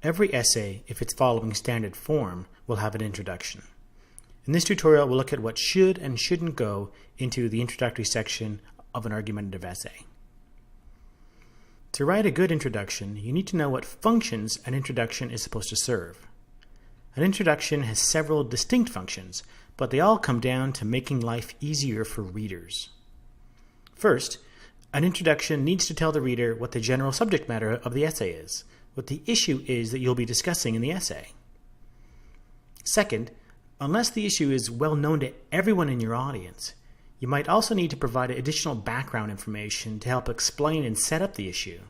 Every essay, if it's following standard form, will have an introduction. In this tutorial, we'll look at what should and shouldn't go into the introductory section of an argumentative essay. To write a good introduction, you need to know what functions an introduction is supposed to serve. An introduction has several distinct functions, but they all come down to making life easier for readers. First, an introduction needs to tell the reader what the general subject matter of the essay is, what the issue is that you'll be discussing in the essay. Second, unless the issue is well known to everyone in your audience, you might also need to provide additional background information to help explain and set up the issue.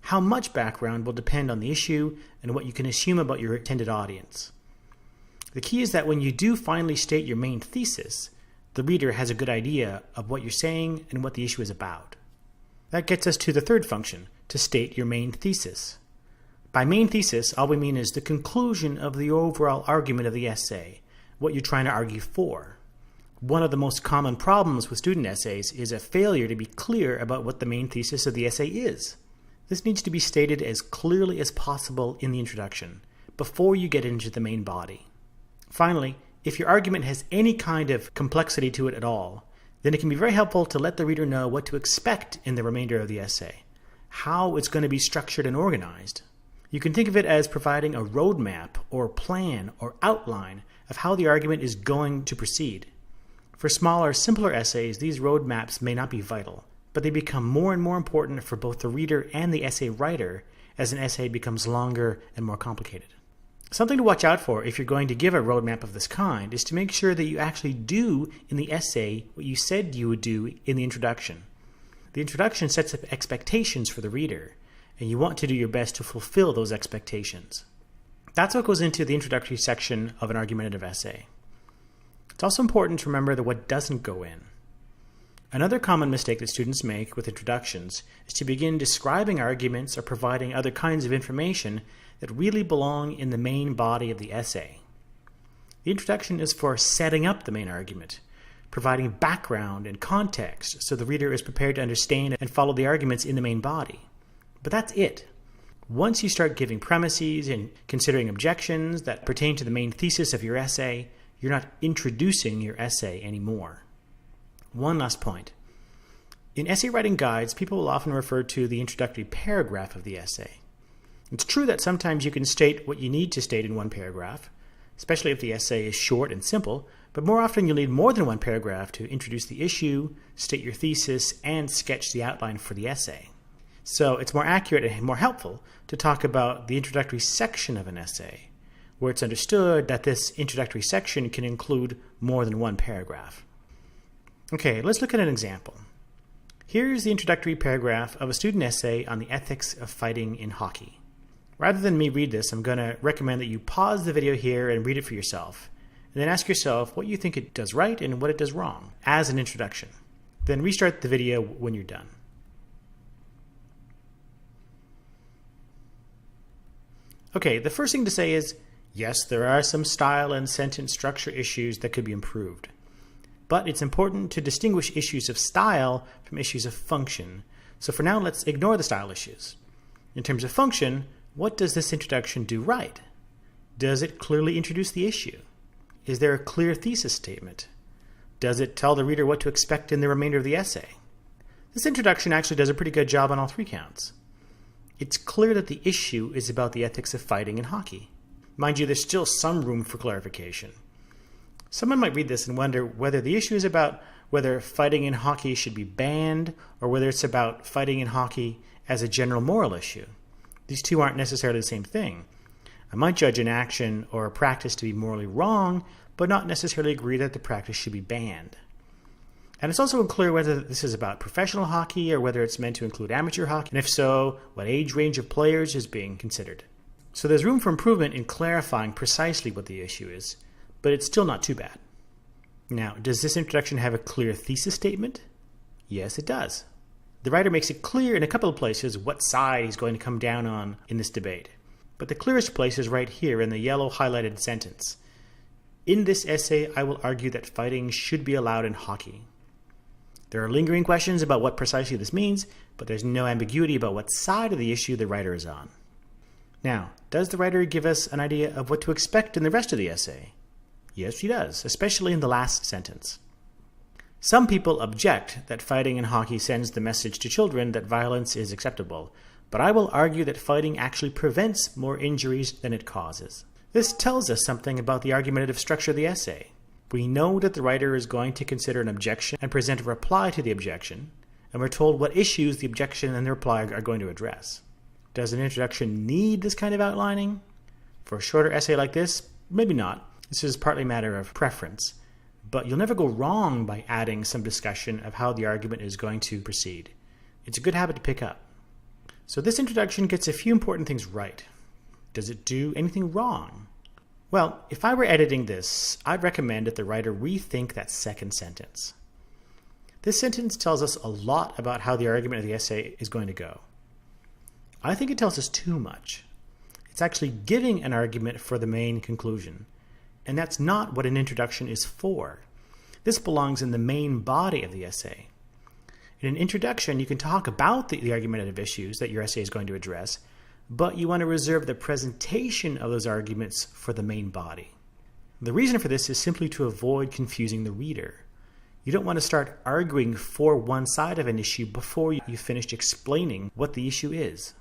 How much background will depend on the issue and what you can assume about your intended audience. The key is that when you do finally state your main thesis, the reader has a good idea of what you're saying and what the issue is about. That gets us to the third function, to state your main thesis. By main thesis, all we mean is the conclusion of the overall argument of the essay, what you're trying to argue for. One of the most common problems with student essays is a failure to be clear about what the main thesis of the essay is. This needs to be stated as clearly as possible in the introduction, before you get into the main body. Finally, if your argument has any kind of complexity to it at all, then it can be very helpful to let the reader know what to expect in the remainder of the essay, how it's going to be structured and organized. You can think of it as providing a roadmap or plan or outline of how the argument is going to proceed. For smaller, simpler essays, these roadmaps may not be vital, but they become more and more important for both the reader and the essay writer as an essay becomes longer and more complicated. Something to watch out for if you're going to give a roadmap of this kind is to make sure that you actually do in the essay what you said you would do in the introduction. The introduction sets up expectations for the reader, and you want to do your best to fulfill those expectations. That's what goes into the introductory section of an argumentative essay. It's also important to remember that what doesn't go in. Another common mistake that students make with introductions is to begin describing arguments or providing other kinds of information that really belong in the main body of the essay. The introduction is for setting up the main argument, providing background and context so the reader is prepared to understand and follow the arguments in the main body. But that's it. Once you start giving premises and considering objections that pertain to the main thesis of your essay, you're not introducing your essay anymore. One last point. In essay writing guides, people will often refer to the introductory paragraph of the essay. It's true that sometimes you can state what you need to state in one paragraph, especially if the essay is short and simple, but more often you'll need more than one paragraph to introduce the issue, state your thesis, and sketch the outline for the essay. So it's more accurate and more helpful to talk about the introductory section of an essay, where it's understood that this introductory section can include more than one paragraph. Okay, let's look at an example. Here's the introductory paragraph of a student essay on the ethics of fighting in hockey. Rather than me read this, I'm going to recommend that you pause the video here and read it for yourself, and then ask yourself what you think it does right and what it does wrong as an introduction. Then restart the video when you're done. Okay, the first thing to say is, yes, there are some style and sentence structure issues that could be improved. But it's important to distinguish issues of style from issues of function. So for now, let's ignore the style issues. In terms of function, what does this introduction do right? Does it clearly introduce the issue? Is there a clear thesis statement? Does it tell the reader what to expect in the remainder of the essay? This introduction actually does a pretty good job on all three counts. It's clear that the issue is about the ethics of fighting in hockey. Mind you, there's still some room for clarification. Someone might read this and wonder whether the issue is about whether fighting in hockey should be banned or whether it's about fighting in hockey as a general moral issue. These two aren't necessarily the same thing. I might judge an action or a practice to be morally wrong, but not necessarily agree that the practice should be banned. And it's also unclear whether this is about professional hockey or whether it's meant to include amateur hockey, and if so, what age range of players is being considered. So there's room for improvement in clarifying precisely what the issue is, but it's still not too bad. Now, does this introduction have a clear thesis statement? Yes, it does. The writer makes it clear in a couple of places what side he's going to come down on in this debate. But the clearest place is right here in the yellow highlighted sentence. In this essay, I will argue that fighting should be allowed in hockey. There are lingering questions about what precisely this means, but there's no ambiguity about what side of the issue the writer is on. Now, does the writer give us an idea of what to expect in the rest of the essay? Yes, she does, especially in the last sentence. Some people object that fighting in hockey sends the message to children that violence is acceptable, but I will argue that fighting actually prevents more injuries than it causes. This tells us something about the argumentative structure of the essay. We know that the writer is going to consider an objection and present a reply to the objection, and we're told what issues the objection and the reply are going to address. Does an introduction need this kind of outlining? For a shorter essay like this, maybe not. This is partly a matter of preference. But you'll never go wrong by adding some discussion of how the argument is going to proceed. It's a good habit to pick up. So this introduction gets a few important things right. Does it do anything wrong? Well, if I were editing this, I'd recommend that the writer rethink that second sentence. This sentence tells us a lot about how the argument of the essay is going to go. I think it tells us too much. It's actually giving an argument for the main conclusion. And that's not what an introduction is for. This belongs in the main body of the essay. In an introduction, you can talk about the argumentative issues that your essay is going to address, but you want to reserve the presentation of those arguments for the main body. The reason for this is simply to avoid confusing the reader. You don't want to start arguing for one side of an issue before you've finished explaining what the issue is.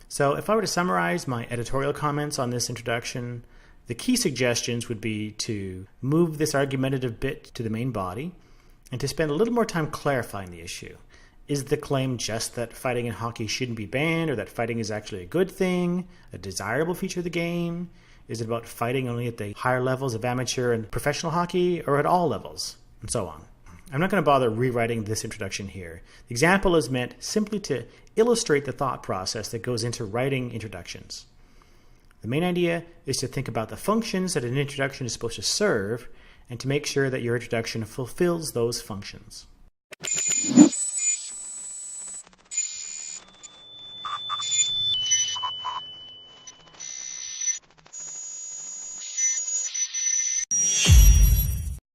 So if I were to summarize my editorial comments on this introduction, the key suggestions would be to move this argumentative bit to the main body and to spend a little more time clarifying the issue. Is the claim just that fighting in hockey shouldn't be banned, or that fighting is actually a good thing, a desirable feature of the game? Is it about fighting only at the higher levels of amateur and professional hockey, or at all levels, and so on? I'm not going to bother rewriting this introduction here. The example is meant simply to illustrate the thought process that goes into writing introductions. The main idea is to think about the functions that an introduction is supposed to serve and to make sure that your introduction fulfills those functions.